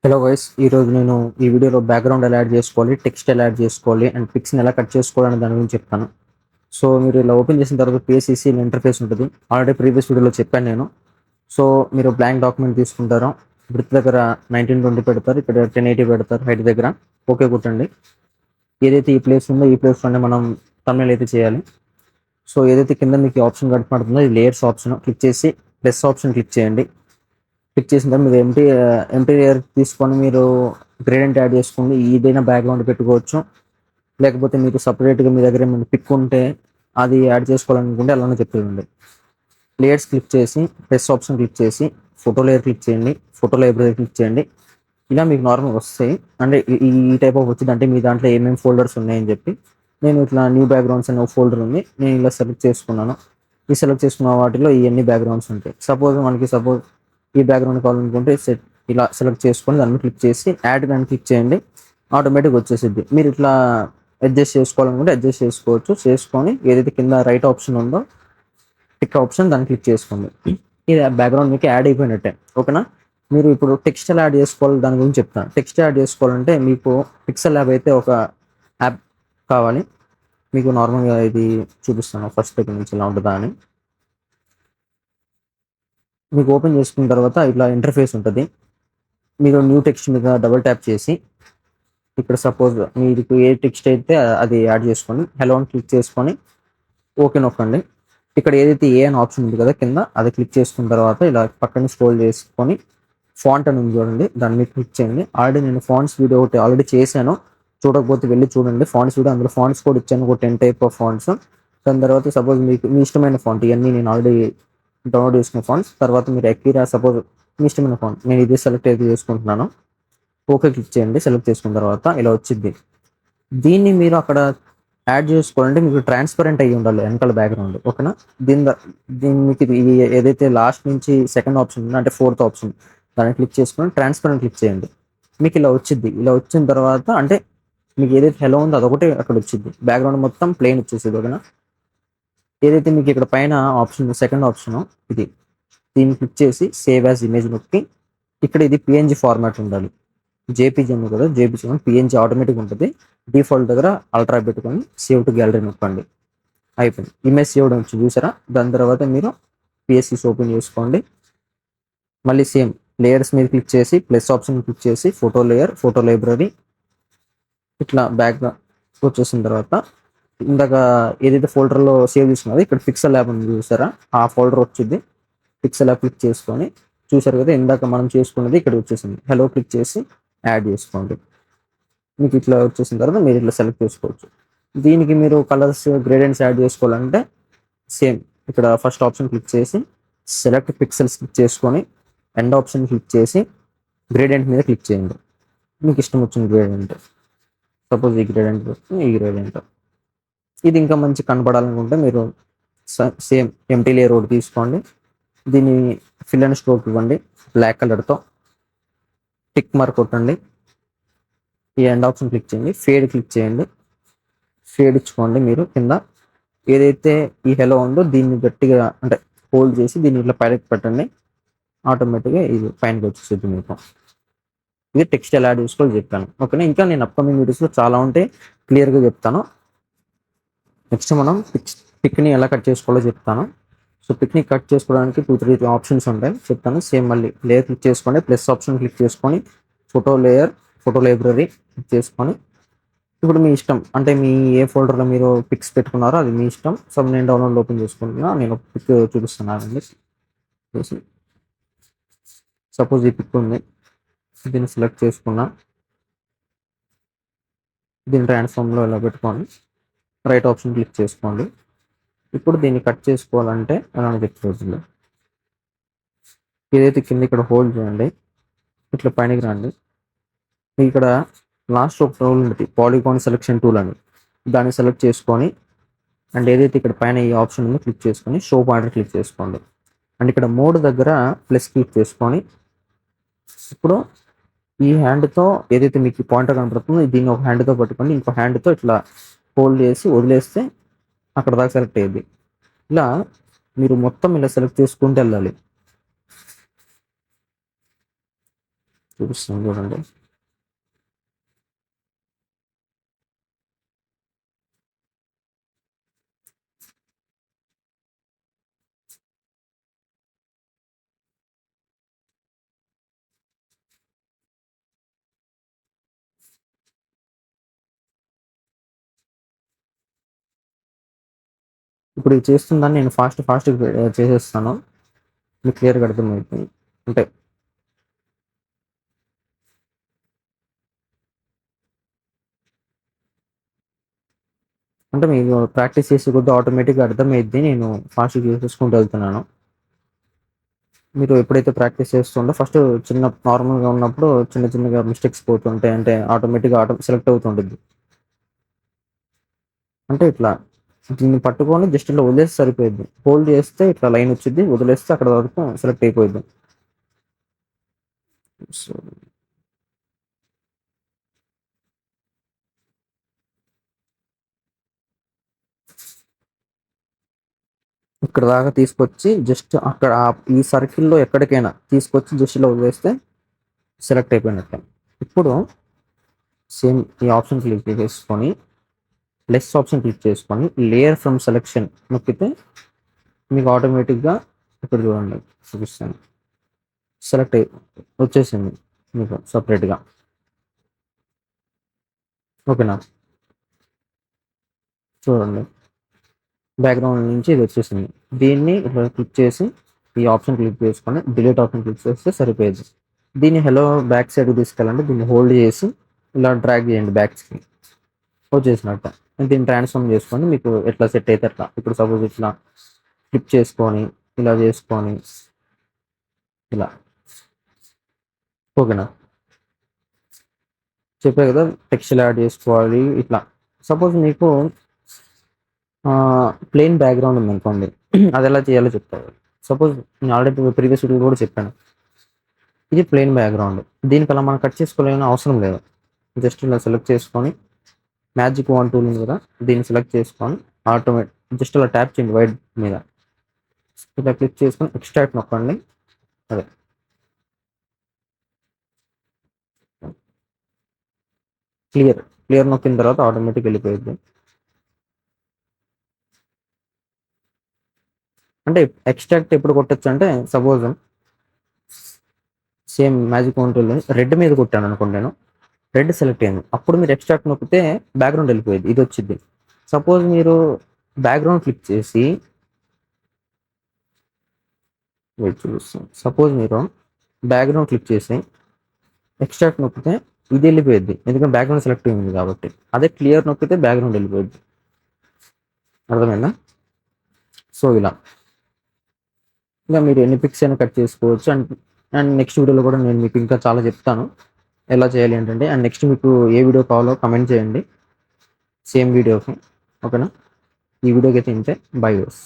Hello guys, ఈరోజు నేను ఈ వీడియోలో బ్యాక్గ్రౌండ్ ఎలా యాడ్ చేసుకోవాలి, టెక్స్ట్ ఎలా యాడ్ చేసుకోవాలి అండ్ పిక్స్ని ఎలా కట్ చేసుకోవాలని దాని గురించి చెప్తాను. సో మీరు ఇలా ఓపెన్ చేసిన తర్వాత పిఎస్సిసి ఇంటర్ఫేస్ ఉంటుంది. ఆల్రెడీ ప్రీవియస్ వీడియోలో చెప్పాను నేను. సో మీరు బ్లాంక్ డాక్యుమెంట్ తీసుకుంటారు, బ్రిత్ దగ్గర 1920 పెడతారు, ఇక్కడ 1080 పెడతారు, హైట్ దగ్గర ఓకే కొట్టండి. ఏదైతే ఈ ప్లేస్ ఉందో ఈ ప్లేస్లోనే మనం తమిళ అయితే చేయాలి. సో ఏదైతే కింద మీకు ఆప్షన్ కనపడుతుందో ఇది లేయర్స్ ఆప్షన్ క్లిక్ చేసి ప్లస్ ఆప్షన్ క్లిక్ చేయండి. క్లిక్ చేసిన తర్వాత మీరు ఎంటీ లేయర్ తీసుకొని మీరు గ్రేడియంట్ యాడ్ చేసుకోండి. ఏదైనా బ్యాక్గ్రౌండ్ పెట్టుకోవచ్చు, లేకపోతే మీకు సపరేట్గా మీ దగ్గర ఏమైనా పిక్ ఉంటే అది యాడ్ చేసుకోవాలనుకుంటే అలానే చెప్పేయండి. లేయర్స్ క్లిక్ చేసి ప్లస్ ఆప్షన్ క్లిక్ చేసి ఫోటో లేయర్ క్లిక్ చేయండి, ఫోటో లైబ్రరీ క్లిక్ చేయండి. ఇలా మీకు నార్మల్గా వస్తాయి. అంటే ఈ టైప్ ఆఫ్ వచ్చింది అంటే మీ దాంట్లో ఏమేమి ఫోల్డర్స్ ఉన్నాయని చెప్పి. నేను ఇట్లా న్యూ బ్యాక్గ్రౌండ్స్ అనే ఒక ఫోల్డర్ ఉంది, నేను ఇలా సెలెక్ట్ చేసుకున్నాను. ఈ సెలెక్ట్ చేసుకున్న వాటిలో ఇవన్నీ బ్యాక్గ్రౌండ్స్ ఉంటాయి. సపోజ్ ఈ బ్యాక్గ్రౌండ్ కావాలనుకుంటే ఇలా సెలెక్ట్ చేసుకొని దాన్ని క్లిక్ చేసి యాడ్ కానీ క్లిక్ చేయండి, ఆటోమేటిక్గా వచ్చేసిద్ది. మీరు ఇట్లా అడ్జస్ట్ చేసుకోవాలనుకుంటే అడ్జస్ట్ చేసుకొని ఏదైతే కింద రైట్ ఆప్షన్ ఉందో టిక్ ఆప్షన్ దాన్ని క్లిక్ చేసుకోండి. ఇది బ్యాక్గ్రౌండ్ మీకు యాడ్ అయిపోయినట్టే, ఓకేనా. మీరు ఇప్పుడు టెక్స్ట్ ఎలా యాడ్ చేసుకోవాలి దాని గురించి చెప్తాను. టెక్స్ట్ యాడ్ చేసుకోవాలంటే మీకు పిక్సెల్ యాప్ అయితే ఒక యాప్ కావాలి. మీకు నార్మల్గా ఇది చూపిస్తాను ఫస్ట్ దగ్గర నుంచి ఎలా ఉంటుందా అని. మీకు ఓపెన్ చేసుకున్న తర్వాత ఇట్లా ఇంటర్ఫేస్ ఉంటుంది. మీరు న్యూ టెక్స్ట్ మీద డబుల్ ట్యాప్ చేసి ఇక్కడ సపోజ్ మీకు ఏ టెక్స్ట్ అయితే అది యాడ్ చేసుకోండి. హలో అని క్లిక్ చేసుకొని ఓకే నొక్కండి. ఇక్కడ ఏదైతే ఏ అని ఆప్షన్ ఉంది కదా కింద, అది క్లిక్ చేసుకున్న తర్వాత ఇలా పక్కన స్క్రోల్ చేసుకొని ఫాంట్ అని ఉంది చూడండి, దాన్ని మీద క్లిక్ చేయండి. ఆల్రెడీ నేను ఫాంట్స్ వీడియో ఒకటి ఆల్రెడీ చేశాను, చూడకపోతే వెళ్ళి చూడండి. ఫాంట్స్ వీడియో అందులో ఫాంట్స్ కూడా ఇచ్చాను, ఒక 10 టైప్ ఆఫ్ ఫాంట్స్. దాని తర్వాత సపోజ్ మీకు మీ ఇష్టమైన ఫాంట్, ఇవన్నీ నేను ఆల్రెడీ డౌన్లోడ్ చేసుకున్న ఫాంట్స్. తర్వాత మీరు ఎక్కిరా సపోజ్ మీ ఇష్టమైన ఫాంట్, నేను ఇది సెలెక్ట్ అయితే చేసుకుంటున్నాను. ఓకే క్లిక్ చేయండి. సెలెక్ట్ చేసుకున్న తర్వాత ఇలా వచ్చింది. దీన్ని మీరు అక్కడ యాడ్ చేసుకోవాలంటే మీకు ట్రాన్స్పరెంట్ అయ్యి ఉండాలి వెనకాల బ్యాక్గ్రౌండ్, ఓకేనా. దీని దీని మీకు ఇది ఏదైతే లాస్ట్ నుంచి సెకండ్ ఆప్షన్ ఉందో అంటే ఫోర్త్ ఆప్షన్, దాన్ని క్లిక్ చేసుకొని ట్రాన్స్పరెంట్ క్లిక్ చేయండి. మీకు ఇలా వచ్చింది. ఇలా వచ్చిన తర్వాత అంటే మీకు ఏదైతే హెలో ఉందో అదొకటి అక్కడ వచ్చింది, బ్యాక్గ్రౌండ్ మొత్తం ప్లెయిన్ వచ్చేసేది, ఓకేనా. ఏదైతే మీకు ఇక్కడ పైన ఆప్షన్ సెకండ్ ఆప్షన్ ఇది, దీన్ని క్లిక్ చేసి సేవ్ యాజ్ ఇమేజ్ నొక్కి ఇక్కడ ఇది పిఎన్జి ఫార్మాట్ ఉండాలి. జేపీజీ ఉంది కదా, జేపీజీ పిఎన్జీ ఆటోమేటిక్ ఉంటుంది. డిఫాల్ట్ దగ్గర అల్ట్రా పెట్టుకొని సేవ్ టు గ్యాలరీ నొక్కండి. అయిపోయింది, ఇమేజ్ సేవ్డ్ వచ్చి చూసారా. దాని తర్వాత మీరు పిఎస్సిస్ ఓపెన్ చేసుకోండి. మళ్ళీ సేమ్ లేయర్స్ మీద క్లిక్ చేసి ప్లస్ ఆప్షన్ క్లిక్ చేసి ఫోటో లేయర్, ఫోటో లైబ్రరీ ఇట్లా బ్యాక్గా వచ్చేసిన తర్వాత ఇందాక ఏదైతే ఫోల్డర్లో సేవ్ చేసుకున్నదో ఇక్కడ పిక్సెల్ యాప్ ఉంది చూసారా, ఆ ఫోల్డర్ వచ్చింది. పిక్సెల్ యాప్ క్లిక్ చేసుకొని చూసారు కదా, ఇందాక మనం చేసుకున్నది ఇక్కడ వచ్చేసింది. హలో క్లిక్ చేసి యాడ్ చేసుకోండి. మీకు ఇట్లా వచ్చేసిన తర్వాత మీరు ఇట్లా సెలెక్ట్ చేసుకోవచ్చు. దీనికి మీరు కలర్స్ గ్రేడియంట్స్ యాడ్ చేసుకోవాలంటే సేమ్ ఇక్కడ ఫస్ట్ ఆప్షన్ క్లిక్ చేసి సెలెక్ట్ పిక్సెల్స్ క్లిక్ చేసుకొని ఎండ్ ఆప్షన్ క్లిక్ చేసి గ్రేడియంట్ మీద క్లిక్ చేయండి. మీకు ఇష్టం వచ్చిన గ్రేడియంట్, సపోజ్ ఈ గ్రేడియంట్ ఈ గ్రేడియంట్. ఇది ఇంకా మంచి కనపడాలనుకుంటే మీరు సేమ్ ఎంటీ లేయర్ ఒకటి తీసుకోండి. దీన్ని ఫిల్ అండ్ స్ట్రోక్ ఇవ్వండి బ్లాక్ కలర్తో, టిక్ మార్క్ కొట్టండి. ఈ ఎండ్ ఆప్షన్ క్లిక్ చేయండి, ఫేడ్ క్లిక్ చేయండి. ఫేడ్ ఇచ్చుకోండి. మీరు కింద ఏదైతే ఈ హెలో ఉందో దీన్ని గట్టిగా అంటే హోల్డ్ చేసి దీన్ని ఇట్లా పైకి పెట్టండి, ఆటోమేటిక్గా ఇది పైనకి వచ్చేస్తుంది మీకు. ఇది టెక్స్ట్ ఎలా యాడ్ చేసుకోవాలో చెప్పాను, ఓకేనా. ఇంకా నేను అప్కమింగ్ వీడియోస్లో చాలా ఉంటాయి, క్లియర్గా చెప్తాను. నెక్స్ట్ మనం పిక్ని ఎలా కట్ చేసుకోవాలో చెప్తాను. సో పిక్ని కట్ చేసుకోవడానికి 2-3 ఆప్షన్స్ ఉంటాయి, చెప్తాను. సేమ్ మళ్ళీ లేయర్ క్లిక్ చేసుకోండి, ప్లస్ ఆప్షన్ క్లిక్ చేసుకొని photo layer, photo library click చేసుకొని ఇప్పుడు మీ ఇష్టం అంటే మీ ఏ ఫోల్డర్లో మీరు పిక్స్ పెట్టుకున్నారో అది మీ ఇష్టం. సో నేను డౌన్లోడ్ ఓపెన్ చేసుకుంటున్నా, నేను ఒక పిక్ చూపిస్తున్నానండి. సపోజ్ ఈ పిక్ ఉంది, దీన్ని సెలెక్ట్ చేసుకున్నా, దీన్ని ట్రాన్స్ఫార్మ్లో ఇలా పెట్టుకోండి, రైట్ ఆప్షన్ క్లిక్ చేసుకోండి. ఇప్పుడు దీన్ని కట్ చేసుకోవాలంటే అలానే చెప్తుంది. ఏదైతే కింద ఇక్కడ హోల్డ్ చేయండి, ఇట్లా పైనకి రండి. ఇక్కడ లాస్ట్ ఒక టూల్ ఉంటుంది పాలిగాన్ సెలెక్షన్ టూల్ అని, దాన్ని సెలెక్ట్ చేసుకొని అండ్ ఏదైతే ఇక్కడ పైన ఈ ఆప్షన్ ఉందో క్లిక్ చేసుకొని షో పాయింటర్ క్లిక్ చేసుకోండి. అండ్ ఇక్కడ మోడ్ దగ్గర ప్లస్ క్లిక్ చేసుకొని ఇప్పుడు ఈ హ్యాండ్తో ఏదైతే మీకు పాయింటర్ కనపడుతుందో దీన్ని ఒక హ్యాండ్తో పట్టుకొని ఇంకో హ్యాండ్తో ఇట్లా హోల్డ్ చేసి వదిలేస్తే అక్కడ దాకా సెలెక్ట్ అయ్యింది. ఇలా మీరు మొత్తం ఇలా సెలెక్ట్ చేసుకుంటూ వెళ్ళాలి. చూపిస్తాను చూడండి. ఇప్పుడు ఇది చేస్తుందని నేను ఫాస్ట్ చేసేస్తాను. మీకు క్లియర్‌గా అర్థమవుతుంది. అంటే అంటే మీరు ప్రాక్టీస్ చేసే కొద్దీ ఆటోమేటిక్‌గా అర్థమైద్ది. నేను ఫాస్ట్‌గా చేసేసుకుంటూ వెళ్తున్నాను. మీరు ఎప్పుడైతే ప్రాక్టీస్ చేస్తుండో ఫస్ట్ నార్మల్‌గా ఉన్నప్పుడు చిన్నగా మిస్టేక్స్ పోతుంటాయి. అంటే ఆటోమేటిక్‌గా సెలెక్ట్ అవుతుండిద్ది. అంటే ఇట్లా దీన్ని పట్టుకొని జస్ట్ ఇలా వదిలేస్తే సరిపోయిద్ది. హోల్డ్ చేస్తే ఇట్లా లైన్ వచ్చిద్ది. వదిలేస్తే అక్కడ వరకు సెలెక్ట్ అయిపోయిద్ది. సో, ఇక్కడ దాకా తీసుకొచ్చి జస్ట్ అక్కడ ఈ సర్కిల్‌లో ఎక్కడికైనా తీసుకొచ్చి జస్ట్ ఇలా వదిలేస్తే సెలెక్ట్ అయిపోయినట్టే. ఇప్పుడు సేమ్ ఈ ఆప్షన్ క్లిక్ చేసుకొని లెస్ ఆప్షన్ క్లిక్ చేసుకొని లేయర్ ఫ్రమ్ సెలెక్షన్ నొక్కితే మీకు ఆటోమేటిక్‌గా ఇక్కడ చూడండి చూపిస్తాను. సెలెక్ట్ అయ్యి వచ్చేసింది మీకు సెపరేట్‌గా. ఓకేనా? చూడండి. బ్యాక్‌గ్రౌండ్ నుంచి ఇది వచ్చేసింది. దీన్ని ఇట్లా క్లిక్ చేసి ఈ ఆప్షన్ క్లిక్ చేసుకొని డిలీట్ ఆప్షన్ క్లిక్ చేస్తే సరిపోయేది. దీన్ని బ్యాక్ సైడ్‌కి తీసుకెళ్ళండి. దీన్ని హోల్డ్ చేసి ఇలా డ్రాగ్ చేయండి బ్యాక్స్‌కి. వచ్చేసినట్టే. దీన్ని ట్రాన్స్‌ఫార్మ్ చేసుకొని మీకు ఎట్లా సెట్ అయితే అట్లా. ఇప్పుడు సపోజ్ ఇట్లా ఫ్లిప్ చేసుకొని, ఇలా చేసుకొని ఇలా. ఓకేనా? చెప్పా కదా! టెక్స్చర్‌లు యాడ్ చేసుకోవాలి ఇట్లా. సపోజ్ మీకు ప్లెయిన్ బ్యాక్‌గ్రౌండ్ ఉందనుకోండి. అదెలా చేయాలో చెప్తా. సపోజ్ నేను ఆల్రెడీ ప్రీవియస్ వీడియోలో కూడా చెప్పాను. ఇది ప్లెయిన్ బ్యాక్‌గ్రౌండ్. దీనికి అలా మనం కట్ చేసుకోవాల్సిన అవసరం లేదు. జస్ట్ ఇలా సెలెక్ట్ చేసుకొని మ్యాజిక్ వాండ్ టూల్ ఉంది కదా! దీన్ని సెలెక్ట్ చేసుకొని జస్ట్ అలా ట్యాప్ చేయండి వైట్ మీద. ఇలా క్లిక్ చేసుకొని ఎక్స్ట్రాక్ట్ నొక్కండి. అదే క్లియర్ నొక్కిన తర్వాత ఆటోమేటిక్‌గా వెళ్ళిపోయిద్ది. అంటే ఎక్స్ట్రాక్ట్ ఎప్పుడు కొట్టొచ్చంటే suppose same magic wand tool red మీద కొట్టాననుకోండి నేను. రెడ్ సెలెక్ట్ అయింది. అప్పుడు మీరు ఎక్స్ట్రాక్ట్ నొక్కితే బ్యాక్‌గ్రౌండ్ వెళ్ళిపోయిద్ది. ఇదొచ్చిద్ది. సపోజ్ మీరు బ్యాక్‌గ్రౌండ్ క్లిక్ చేసి వెయిట్ చూపిస్తాను. సపోజ్ మీరు బ్యాక్‌గ్రౌండ్ క్లిక్ చేసి ఎక్స్ట్రాక్ట్ నొక్కితే ఇది వెళ్ళిపోయిద్ది. ఎందుకంటే బ్యాక్‌గ్రౌండ్ సెలెక్ట్ అయింది కాబట్టి. అదే క్లియర్ నొక్కితే బ్యాక్‌గ్రౌండ్ వెళ్ళిపోయిద్ది. అర్థమైందా? సో, ఇలా. ఇంకా మీరు ఎన్ని పిక్స్ అయినా కట్ చేసుకోవచ్చు. అండ్ నెక్స్ట్ వీడియోలో కూడా నేను మీకు ఇంకా చాలా చెప్తాను. ఎలా చేయాలి ఏంటంటే అండ్ నెక్స్ట్ మీకు ఏ వీడియో కావాలో కమెంట్ చేయండి. సేమ్ వీడియోకి. ఓకేనా? ఈ వీడియోకి అయితే ఇంతే. Bye guys.